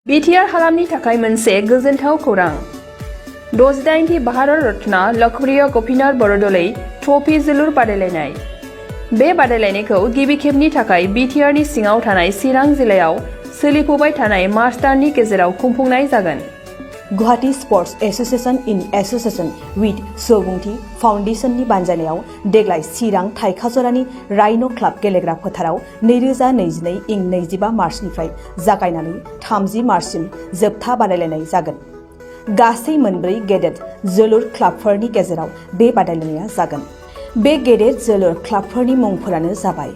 BTR हालामनि थाखाय मोनसे गोजोनथाव खौरां। 68थि भारत रत्न लोकप्रिय ग'पीनाथ बरदलै ट्रफी जोलुर बादायलायनाय। बे बादायलायनायखौ गिबि खेबनि थाखाय बिटिआरनि सिङाव थानाय चिरां जिल्लायाव सोलिफुबाय थानाय मार्च दाननि गेजेराव खुंफुंनाय जागोन। Guwahati sports association in association with Subungthi फाउन्डेशननि बानजायनायाव देग्लाय चिरां थाइखाजरानि राइन' क्लाब गेलेग्रा फोथाराव 2022 इं 25 मार्चनिफ्राय जागायनानै 30 मार्चसिम जोबथा बादायलायनाय जागोन। गासै मोनब्रै गेदेर जोलुर क्लाबफोरनि गेजेराव बे बादायलायनाया जागोन। बे गेदेर जोलुर क्लाबफोरनि मुंफोरानो जाबाय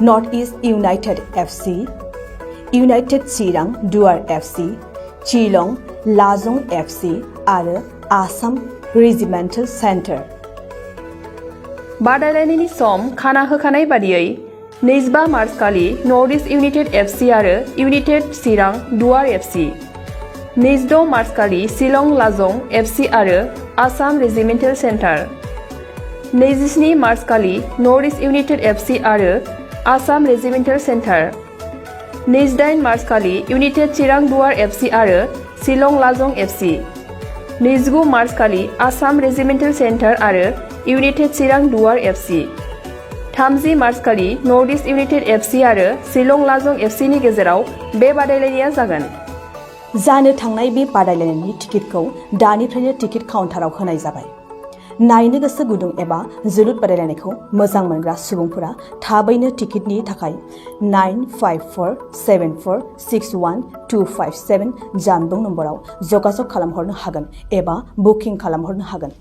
North East United FC, United Chirang Duar FC, Shillong लाजं FC आरो आसाम रेजिमेन्टेल सेन्टार। बादायलायनायनि सम खाना होखानाय बादियै 25 मार्च खालि नर्थ इस्ट इउनाइटेड एफसी आरो United Chirang Duar FC, 26 March खालि शिलं लाजं एफसी आरो आसाम रेजिमेन्टेल सेन्टार, 27 मार्च खालि नर्थ इस्ट इउनाइटेड एफसी आरो आसाम रेजिमेन्टेल सेन्टार, 28 मार्च खालि इउनाइटेड चिरां दुवार एफसी आरो शिलं लाजं एफसी, 29 मार्च खालि आसाम रेजिमेन्टेल सेन्टार आरो United Chirang Duar FC, 30 March खालि नर्थ इस्ट इउनाइटेड एफसी आरो शिलं लाजं एफसी नि गेजेराव बे बादायलायनाया जागोन। जानो थांनाय बे बादायलायनायनि टिकेटखौ दानिफ्रायनो टिकेट काउन्टाराव होनाय जाबाय। नायनो गोसो गुदुं एबा जोलुर बादायलायनायखौ मोजां मोनग्रा सुबुंफोरा थाबैनो टिकेटनि थाखाय 9547461257 जानबुं नम्बराव जगाजग खालामहरनो हागोन एबा बुकिं खालामहरनो हागोन।